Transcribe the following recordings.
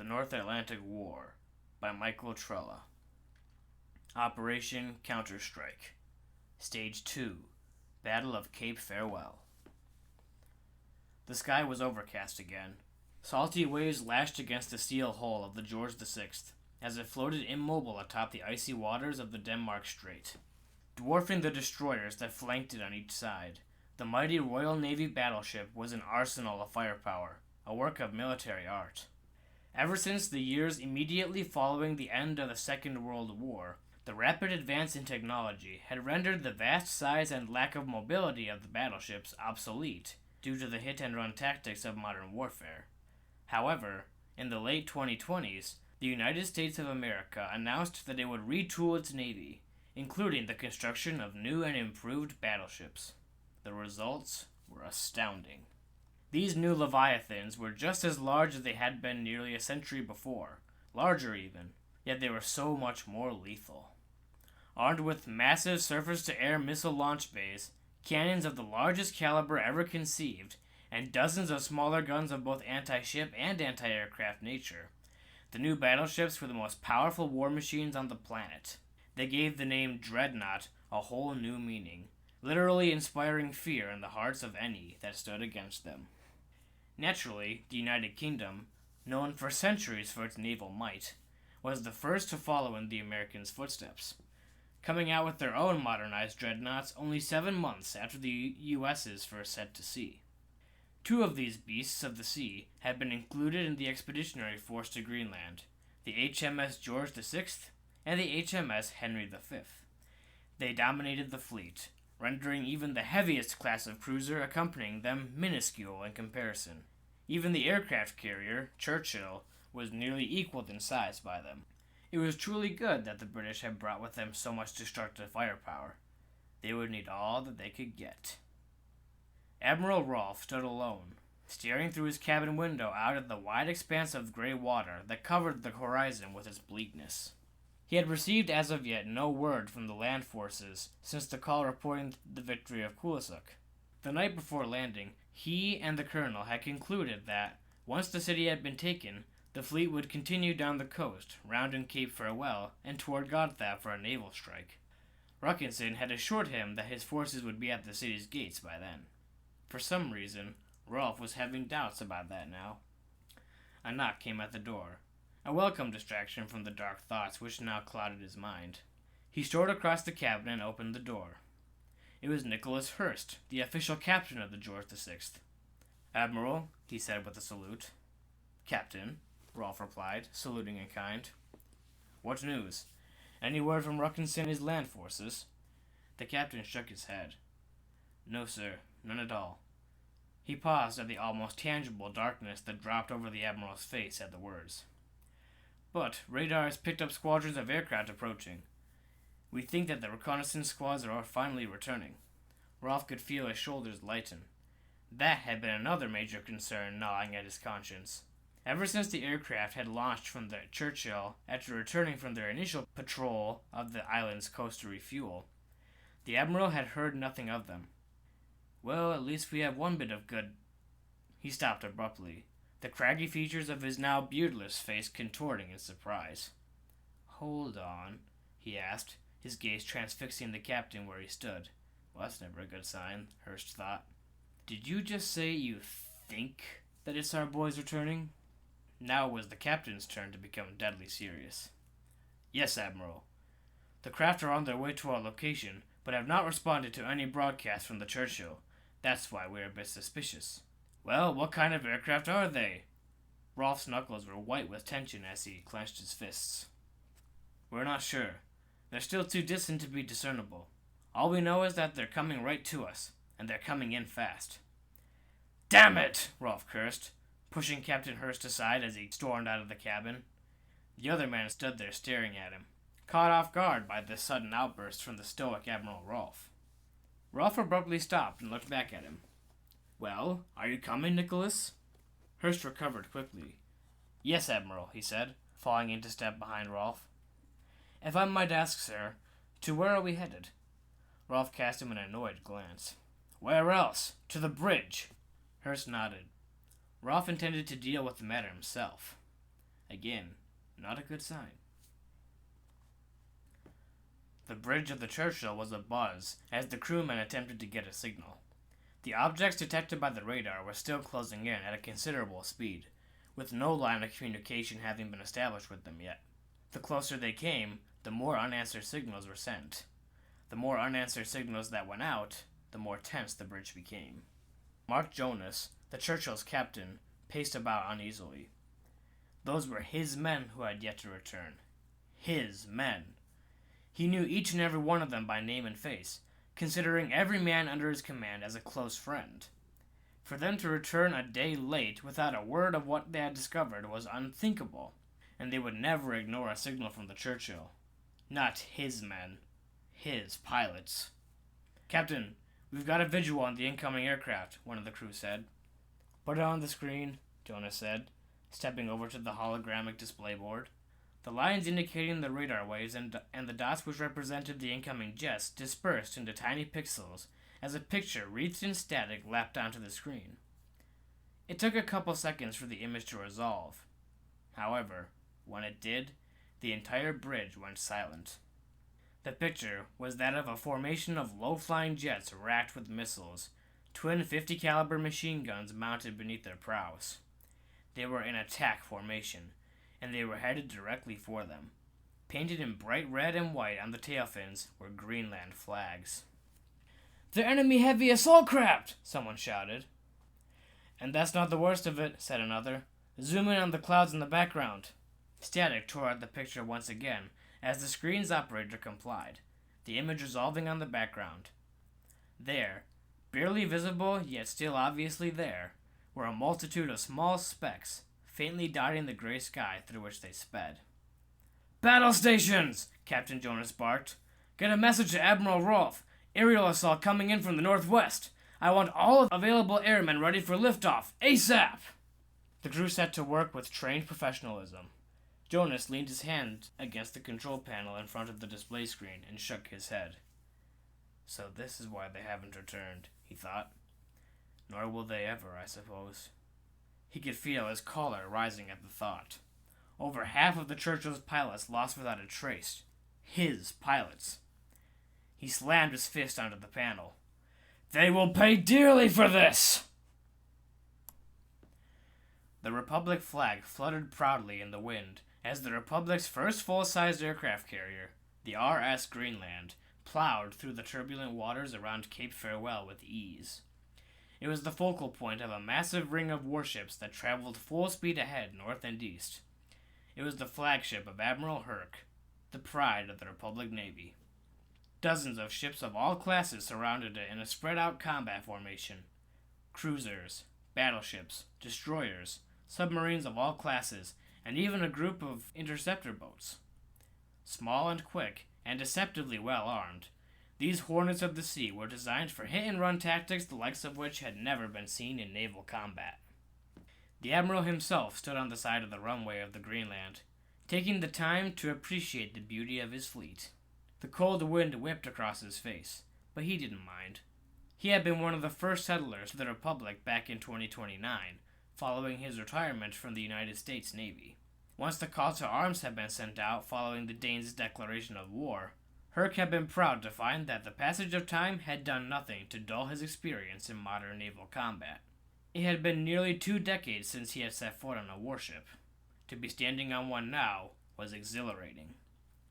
North Atlantic War by Michael Trela. Operation Counterstrike. Stage 2. Battle of Cape Farewell. The sky was overcast again. Salty waves lashed against the steel hull of the George VI as it floated immobile atop the icy waters of the Denmark Strait. Dwarfing the destroyers that flanked it on each side, the mighty Royal Navy battleship was an arsenal of firepower, a work of military art. Ever since the years immediately following the end of the Second World War, the rapid advance in technology had rendered the vast size and lack of mobility of the battleships obsolete due to the hit-and-run tactics of modern warfare. However, in the late 2020s, the United States of America announced that it would retool its Navy, including the construction of new and improved battleships. The results were astounding. These new Leviathans were just as large as they had been nearly a century before, larger even, yet they were so much more lethal. Armed with massive surface-to-air missile launch bays, cannons of the largest caliber ever conceived, and dozens of smaller guns of both anti-ship and anti-aircraft nature, the new battleships were the most powerful war machines on the planet. They gave the name Dreadnought a whole new meaning, literally inspiring fear in the hearts of any that stood against them. Naturally, the United Kingdom, known for centuries for its naval might, was the first to follow in the Americans' footsteps, coming out with their own modernized dreadnoughts only 7 months after the U.S.'s first set to sea. 2 of these beasts of the sea had been included in the expeditionary force to Greenland, the HMS George VI and the HMS Henry V. They dominated the fleet, rendering even the heaviest class of cruiser accompanying them minuscule in comparison. Even the aircraft carrier, Churchill, was nearly equaled in size by them. It was truly good that the British had brought with them so much destructive firepower. They would need all that they could get. Admiral Rolfe stood alone, staring through his cabin window out at the wide expanse of gray water that covered the horizon with its bleakness. He had received as of yet no word from the land forces since the call reporting the victory of Kulisuk. The night before landing, he and the colonel had concluded that, once the city had been taken, the fleet would continue down the coast, rounding Cape Farewell, and toward Godthaab for a naval strike. Ruckinson had assured him that his forces would be at the city's gates by then. For some reason, Rolfe was having doubts about that now. A knock came at the door, a welcome distraction from the dark thoughts which now clouded his mind. He strode across the cabin and opened the door. It was Nicholas Hurst, the official captain of the George VI. "Admiral," he said with a salute. "Captain," Rolfe replied, saluting in kind. "What news? Any word from Ruckinson and his land forces?" The captain shook his head. "No, sir, none at all." He paused at the almost tangible darkness that dropped over the admiral's face at the words. "But radar has picked up squadrons of aircraft approaching. We think that the reconnaissance squads are finally returning." Rolfe could feel his shoulders lighten. That had been another major concern gnawing at his conscience. Ever since the aircraft had launched from the Churchill after returning from their initial patrol of the island's coast to refuel, the admiral had heard nothing of them. "Well, at least we have one bit of good—" He stopped abruptly, the craggy features of his now beardless face contorting in surprise. "Hold on," he asked, his gaze transfixing the captain where he stood. Well, that's never a good sign, Hurst thought. "Did you just say you think that it's our boys returning?" Now it was the captain's turn to become deadly serious. "Yes, Admiral. The craft are on their way to our location, but have not responded to any broadcast from the Churchill. That's why we're a bit suspicious." "Well, what kind of aircraft are they?" Rolfe's knuckles were white with tension as he clenched his fists. "We're not sure. They're still too distant to be discernible. All we know is that they're coming right to us, and they're coming in fast." "Damn it!" Rolfe cursed, pushing Captain Hurst aside as he stormed out of the cabin. The other man stood there staring at him, caught off guard by this sudden outburst from the stoic Admiral Rolfe. Rolfe abruptly stopped and looked back at him. "Well, are you coming, Nicholas?" Hurst recovered quickly. "Yes, Admiral," he said, falling into step behind Rolfe. "If I might ask, sir, to where are we headed?" Rolfe cast him an annoyed glance. "Where else? To the bridge." Hurst nodded. Rolfe intended to deal with the matter himself. Again, not a good sign. The bridge of the Churchill was abuzz as the crewmen attempted to get a signal. The objects detected by the radar were still closing in at a considerable speed, with no line of communication having been established with them yet. The closer they came, the more unanswered signals were sent. The more unanswered signals that went out, the more tense the bridge became. Mark Jonas, the Churchill's captain, paced about uneasily. Those were his men who had yet to return. His men. He knew each and every one of them by name and face, considering every man under his command as a close friend. For them to return a day late without a word of what they had discovered was unthinkable, and they would never ignore a signal from the Churchill. Not his men. His pilots. "Captain, we've got a visual on the incoming aircraft," one of the crew said. "Put it on the screen," Jonas said, stepping over to the holographic display board. The lines indicating the radar waves and the dots which represented the incoming jets dispersed into tiny pixels as a picture wreathed in static lapped onto the screen. It took a couple seconds for the image to resolve. However, when it did, the entire bridge went silent. The picture was that of a formation of low-flying jets racked with missiles, twin 50 caliber machine guns mounted beneath their prows. They were in attack formation, and they were headed directly for them. Painted in bright red and white on the tail fins were Greenland flags. "They're enemy heavy assault craft!" someone shouted. "And that's not the worst of it," said another. "Zoom in on the clouds in the background." Static tore out the picture once again, as the screen's operator complied, the image resolving on the background. There, barely visible yet still obviously there, were a multitude of small specks, faintly dotting the gray sky through which they sped. "Battle stations!" Captain Jonas barked. "Get a message to Admiral Rolfe. Aerial assault coming in from the northwest. I want all available airmen ready for liftoff, ASAP!" The crew set to work with trained professionalism. Jonas leaned his hand against the control panel in front of the display screen and shook his head. "So this is why they haven't returned," he thought. "Nor will they ever, I suppose." He could feel his choler rising at the thought. Over half of the Churchill's pilots lost without a trace. His pilots. He slammed his fist onto the panel. "They will pay dearly for this!" The Republic flag fluttered proudly in the wind as the Republic's first full-sized aircraft carrier, the RS Greenland, plowed through the turbulent waters around Cape Farewell with ease. It was the focal point of a massive ring of warships that traveled full speed ahead north and east. It was the flagship of Admiral Herc, the pride of the Republic Navy. Dozens of ships of all classes surrounded it in a spread-out combat formation. Cruisers, battleships, destroyers, submarines of all classes, and even a group of interceptor boats. Small and quick, and deceptively well armed, these Hornets of the Sea were designed for hit-and-run tactics the likes of which had never been seen in naval combat. The Admiral himself stood on the side of the runway of the Greenland, taking the time to appreciate the beauty of his fleet. The cold wind whipped across his face, but he didn't mind. He had been one of the first settlers to the Republic back in 2029, following his retirement from the United States Navy. Once the call to arms had been sent out following the Danes' declaration of war, Herc had been proud to find that the passage of time had done nothing to dull his experience in modern naval combat. It had been nearly 2 decades since he had set foot on a warship. To be standing on one now was exhilarating.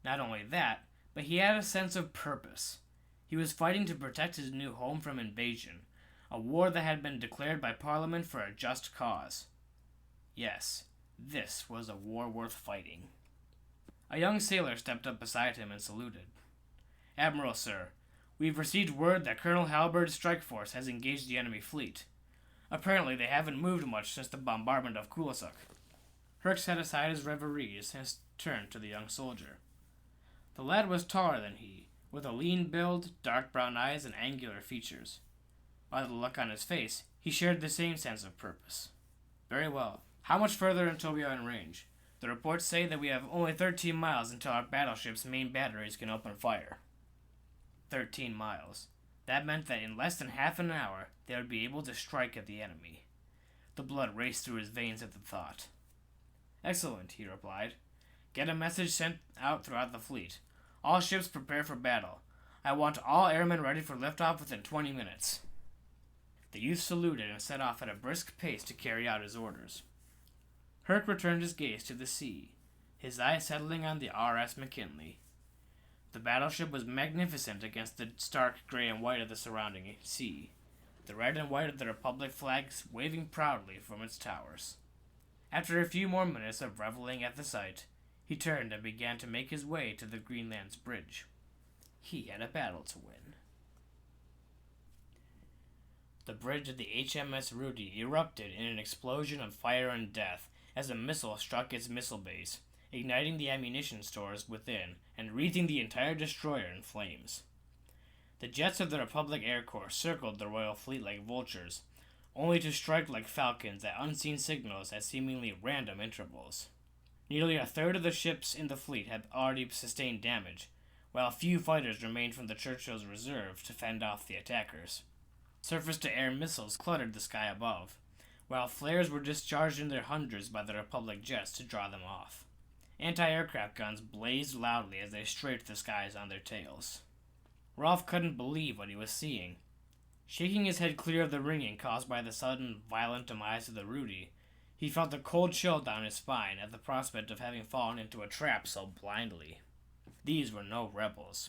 Not only that, but he had a sense of purpose. He was fighting to protect his new home from invasion, a war that had been declared by Parliament for a just cause. Yes, this was a war worth fighting. A young sailor stepped up beside him and saluted. "Admiral, sir, we've received word that Colonel Halberd's strike force has engaged the enemy fleet. Apparently they haven't moved much since the bombardment of Kulisuk." Herc set aside his reveries and turned to the young soldier. The lad was taller than he, with a lean build, dark brown eyes, and angular features. By the look on his face, he shared the same sense of purpose. "Very well. How much further until we are in range? The reports say that we have only 13 miles until our battleship's main batteries can open fire." 13 miles. That meant that in less than half an hour, they would be able to strike at the enemy. The blood raced through his veins at the thought. Excellent, he replied. Get a message sent out throughout the fleet. All ships prepare for battle. I want all airmen ready for liftoff within 20 minutes. The youth saluted and set off at a brisk pace to carry out his orders. Herc returned his gaze to the sea, his eyes settling on the R.S. McKinley. The battleship was magnificent against the stark gray and white of the surrounding sea, the red and white of the Republic flags waving proudly from its towers. After a few more minutes of reveling at the sight, he turned and began to make his way to the Greenland's bridge. He had a battle to win. The bridge of the HMS Rudy erupted in an explosion of fire and death as a missile struck its missile base, igniting the ammunition stores within and wreathing the entire destroyer in flames. The jets of the Republic Air Corps circled the Royal Fleet like vultures, only to strike like falcons at unseen signals at seemingly random intervals. Nearly a third of the ships in the fleet had already sustained damage, while few fighters remained from the Churchill's reserve to fend off the attackers. Surface-to-air missiles cluttered the sky above, while flares were discharged in their hundreds by the Republic jets to draw them off. Anti-aircraft guns blazed loudly as they strafed the skies on their tails. Rolf couldn't believe what he was seeing. Shaking his head clear of the ringing caused by the sudden, violent demise of the Rudy, he felt a cold chill down his spine at the prospect of having fallen into a trap so blindly. These were no rebels.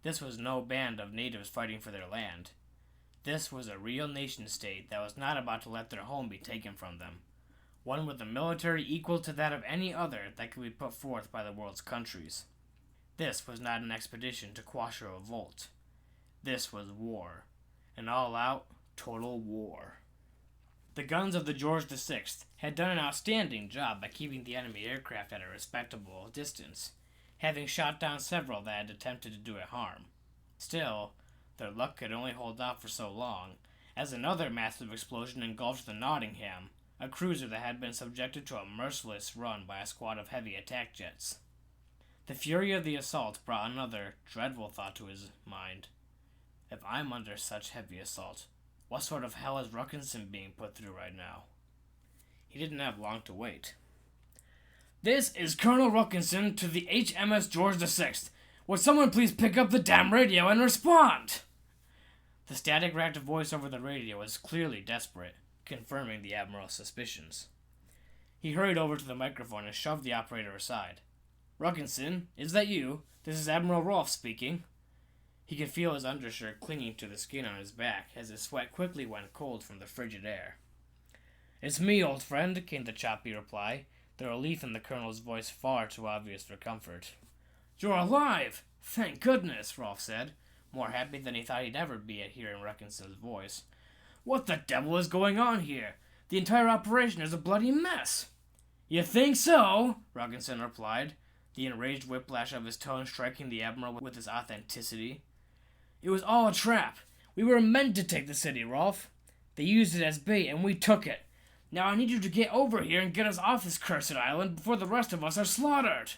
This was no band of natives fighting for their land. This was a real nation-state that was not about to let their home be taken from them, one with a military equal to that of any other that could be put forth by the world's countries. This was not an expedition to quash a revolt. This was war. An all-out, total war. The guns of the George VI had done an outstanding job by keeping the enemy aircraft at a respectable distance, having shot down several that had attempted to do it harm. Still, their luck could only hold out for so long, as another massive explosion engulfed the Nottingham, a cruiser that had been subjected to a merciless run by a squad of heavy attack jets. The fury of the assault brought another dreadful thought to his mind. If I'm under such heavy assault, what sort of hell is Ruckinson being put through right now? He didn't have long to wait. This is Colonel Ruckinson to the HMS George VI. Would someone please pick up the damn radio and respond? The static-racked voice over the radio was clearly desperate, confirming the Admiral's suspicions. He hurried over to the microphone and shoved the operator aside. Ruckinson, is that you? This is Admiral Rolfe speaking. He could feel his undershirt clinging to the skin on his back as his sweat quickly went cold from the frigid air. It's me, old friend, came the choppy reply, the relief in the colonel's voice far too obvious for comfort. You're alive! Thank goodness, Rolfe said, more happy than he thought he'd ever be at hearing Ruckinson's voice. What the devil is going on here? The entire operation is a bloody mess. You think so? Ruckinson replied, the enraged whiplash of his tone striking the Admiral with its authenticity. It was all a trap. We were meant to take the city, Rolfe. They used it as bait, and we took it. Now I need you to get over here and get us off this cursed island before the rest of us are slaughtered.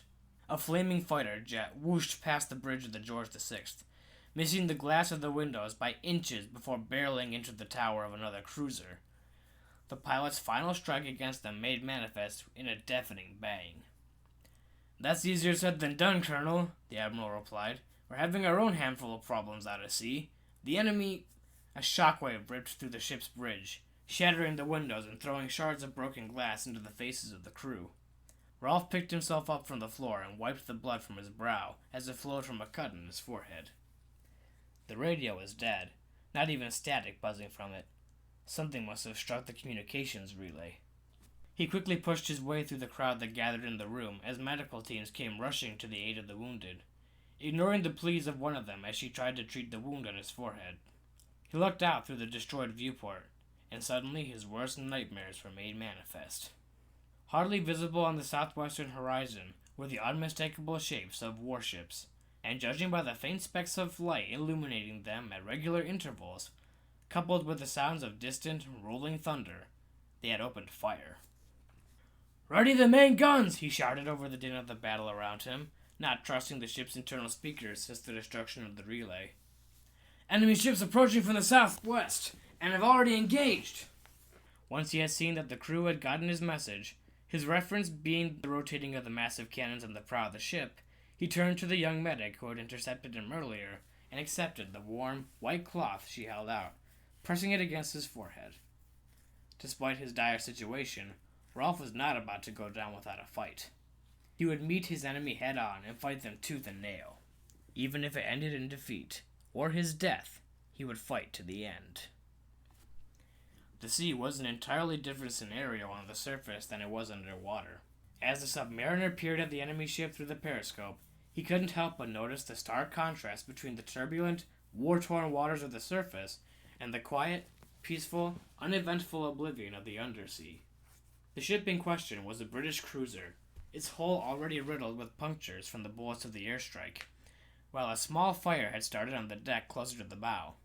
A flaming fighter jet whooshed past the bridge of the George VI, missing the glass of the windows by inches before barreling into the tower of another cruiser. The pilot's final strike against them made manifest in a deafening bang. That's easier said than done, Colonel, the Admiral replied. We're having our own handful of problems out at sea. The enemy... A shockwave ripped through the ship's bridge, shattering the windows and throwing shards of broken glass into the faces of the crew. Rolfe picked himself up from the floor and wiped the blood from his brow as it flowed from a cut in his forehead. The radio was dead, not even static buzzing from it. Something must have struck the communications relay. He quickly pushed his way through the crowd that gathered in the room as medical teams came rushing to the aid of the wounded, ignoring the pleas of one of them as she tried to treat the wound on his forehead. He looked out through the destroyed viewport, and suddenly his worst nightmares were made manifest. Hardly visible on the southwestern horizon were the unmistakable shapes of warships, and judging by the faint specks of light illuminating them at regular intervals, coupled with the sounds of distant, rolling thunder, they had opened fire. "Ready the main guns!" he shouted over the din of the battle around him, not trusting the ship's internal speakers since the destruction of the relay. "Enemy ships approaching from the southwest, and have already engaged!" Once he had seen that the crew had gotten his message, His reference being the rotating of the massive cannons on the prow of the ship, he turned to the young medic who had intercepted him earlier and accepted the warm, white cloth she held out, pressing it against his forehead. Despite his dire situation, Rolf was not about to go down without a fight. He would meet his enemy head-on and fight them tooth and nail. Even if it ended in defeat, or his death, he would fight to the end. The sea was an entirely different scenario on the surface than it was underwater. As the submariner peered at the enemy ship through the periscope, he couldn't help but notice the stark contrast between the turbulent, war-torn waters of the surface and the quiet, peaceful, uneventful oblivion of the undersea. The ship in question was a British cruiser, its hull already riddled with punctures from the bullets of the airstrike, while a small fire had started on the deck closer to the bow.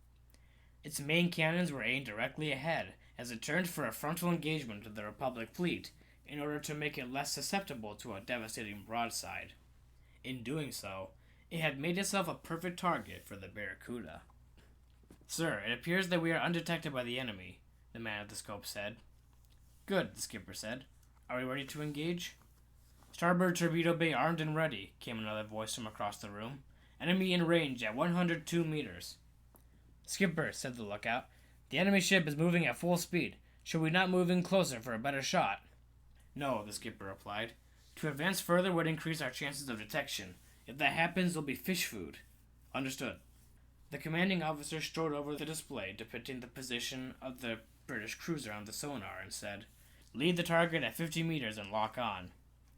Its main cannons were aimed directly ahead as it turned for a frontal engagement of the Republic fleet in order to make it less susceptible to a devastating broadside. In doing so, it had made itself a perfect target for the Barracuda. "Sir, it appears that we are undetected by the enemy," the man at the scope said. "Good," the skipper said. "Are we ready to engage?" "Starboard torpedo bay armed and ready," came another voice from across the room. "Enemy in range at 102 meters. "Skipper," said the lookout, "the enemy ship is moving at full speed. Should we not move in closer for a better shot?" "No," the skipper replied. "To advance further would increase our chances of detection. If that happens, there'll be fish food." "Understood." The commanding officer strode over the display depicting the position of the British cruiser on the sonar and said, "Lead the target at 50 meters and lock on."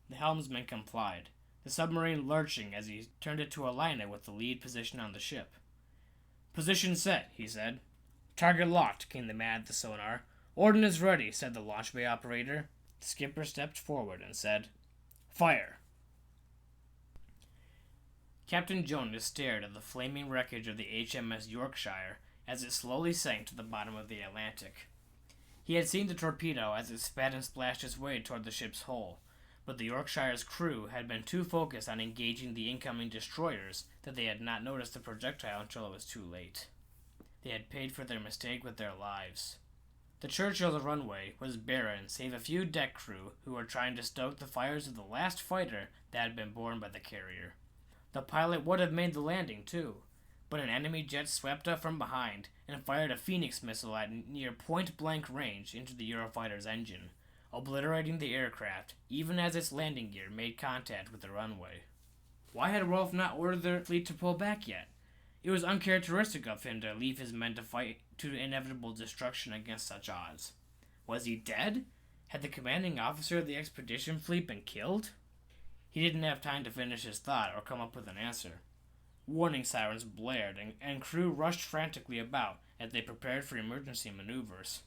The helmsman complied, the submarine lurching as he turned it to align it with the lead position on the ship. "Position set," he said. "Target locked," came the man at the sonar. "Ordnance ready," said the launch bay operator. The skipper stepped forward and said, "Fire." Captain Jonas stared at the flaming wreckage of the HMS Yorkshire as it slowly sank to the bottom of the Atlantic. He had seen the torpedo as it spat and splashed its way toward the ship's hull, but the Yorkshire's crew had been too focused on engaging the incoming destroyers that they had not noticed the projectile until it was too late. They had paid for their mistake with their lives. The Churchill's runway was barren save a few deck crew who were trying to stoke the fires of the last fighter that had been borne by the carrier. The pilot would have made the landing, too, but an enemy jet swept up from behind and fired a Phoenix missile at near point-blank range into the Eurofighter's engine, obliterating the aircraft even as its landing gear made contact with the runway. Why had Rolf not ordered the fleet to pull back yet? It was uncharacteristic of him to leave his men to fight to inevitable destruction against such odds. Was he dead? Had the commanding officer of the expedition fleet been killed? He didn't have time to finish his thought or come up with an answer. Warning sirens blared, and crew rushed frantically about as they prepared for emergency maneuvers.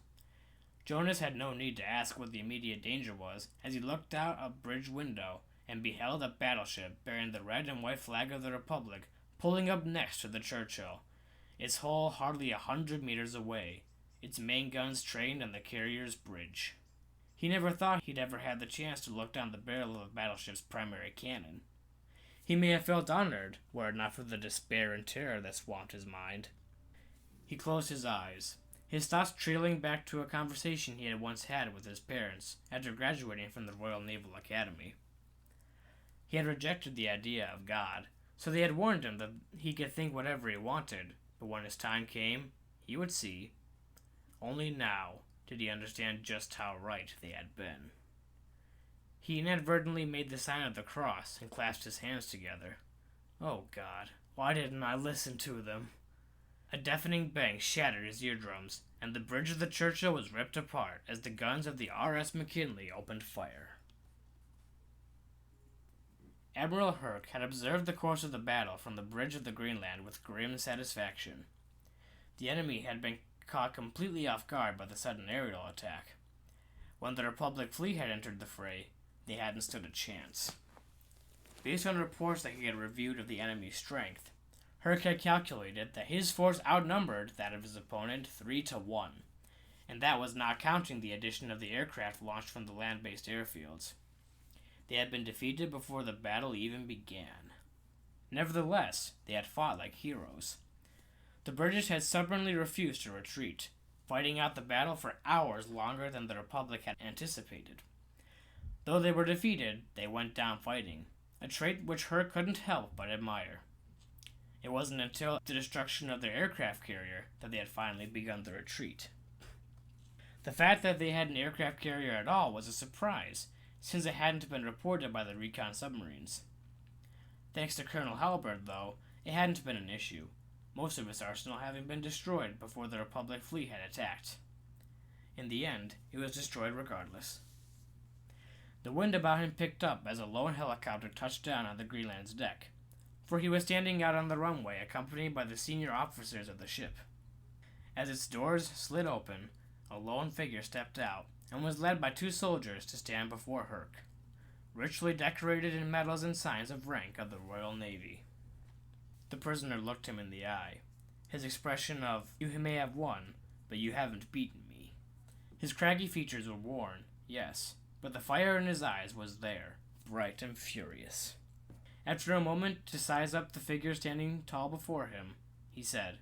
Jonas had no need to ask what the immediate danger was as he looked out a bridge window and beheld a battleship bearing the red and white flag of the Republic pulling up next to the Churchill, its hull hardly 100 meters away, its main guns trained on the carrier's bridge. He never thought he'd ever had the chance to look down the barrel of a battleship's primary cannon. He may have felt honored, were it not for the despair and terror that swamped his mind. He closed his eyes, his thoughts trailing back to a conversation he had once had with his parents after graduating from the Royal Naval Academy. He had rejected the idea of God, so they had warned him that he could think whatever he wanted, but when his time came, he would see. Only now did he understand just how right they had been. He inadvertently made the sign of the cross and clasped his hands together. Oh God, why didn't I listen to them? A deafening bang shattered his eardrums, and the bridge of the Churchill was ripped apart as the guns of the R.S. McKinley opened fire. Admiral Herc had observed the course of the battle from the bridge of the Greenland with grim satisfaction. The enemy had been caught completely off guard by the sudden aerial attack. When the Republic fleet had entered the fray, they hadn't stood a chance. Based on reports that he had reviewed of the enemy's strength, Herc had calculated that his force outnumbered that of his opponent 3-1, and that was not counting the addition of the aircraft launched from the land-based airfields. They had been defeated before the battle even began. Nevertheless, they had fought like heroes. The British had stubbornly refused to retreat, fighting out the battle for hours longer than the Republic had anticipated. Though they were defeated, they went down fighting, a trait which Herc couldn't help but admire. It wasn't until the destruction of their aircraft carrier that they had finally begun the retreat. The fact that they had an aircraft carrier at all was a surprise, since it hadn't been reported by the recon submarines. Thanks to Colonel Halberd, though, it hadn't been an issue, most of its arsenal having been destroyed before the Republic fleet had attacked. In the end, it was destroyed regardless. The wind about him picked up as a lone helicopter touched down on the Greenland's deck, for he was standing out on the runway accompanied by the senior officers of the ship. As its doors slid open, a lone figure stepped out and was led by two soldiers to stand before Herc, richly decorated in medals and signs of rank of the Royal Navy. The prisoner looked him in the eye, his expression of, "You may have won, but you haven't beaten me." His craggy features were worn, yes, but the fire in his eyes was there, bright and furious. After a moment to size up the figure standing tall before him, he said,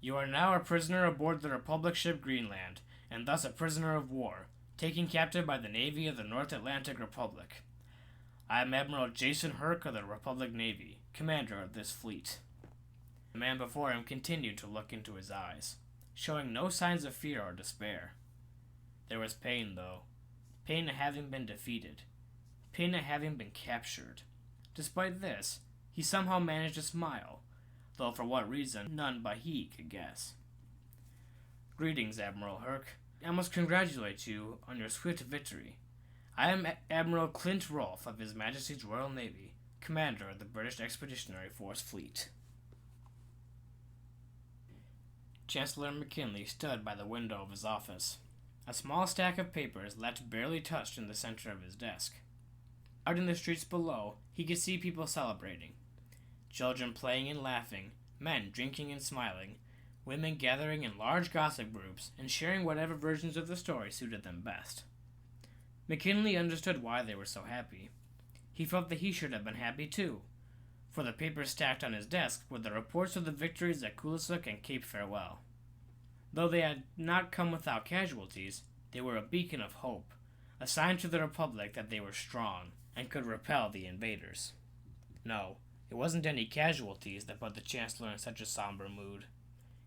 "You are now a prisoner aboard the Republic ship Greenland, and thus a prisoner of war, taken captive by the Navy of the North Atlantic Republic. I am Admiral Jason Herc of the Republic Navy, commander of this fleet." The man before him continued to look into his eyes, showing no signs of fear or despair. There was pain, though. Pain at having been defeated. Pain at having been captured. Despite this, he somehow managed to smile, though for what reason none but he could guess. "Greetings, Admiral Herc. I must congratulate you on your swift victory. I am Admiral Clint Rolfe of His Majesty's Royal Navy, commander of the British Expeditionary Force Fleet." Chancellor McKinley stood by the window of his office, a small stack of papers left barely touched in the center of his desk. Out in the streets below, he could see people celebrating. Children playing and laughing, men drinking and smiling, women gathering in large gossip groups and sharing whatever versions of the story suited them best. McKinley understood why they were so happy. He felt that he should have been happy too, for the papers stacked on his desk were the reports of the victories at Kulisuk and Cape Farewell. Though they had not come without casualties, they were a beacon of hope, a sign to the Republic that they were strong and could repel the invaders. No, it wasn't any casualties that put the Chancellor in such a somber mood.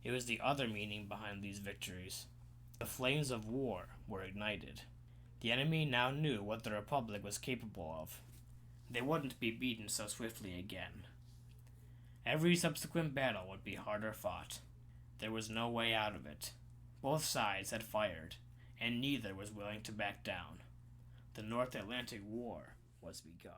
It was the other meaning behind these victories. The flames of war were ignited. The enemy now knew what the Republic was capable of. They wouldn't be beaten so swiftly again. Every subsequent battle would be harder fought. There was no way out of it. Both sides had fired, and neither was willing to back down. The North Atlantic War was begun.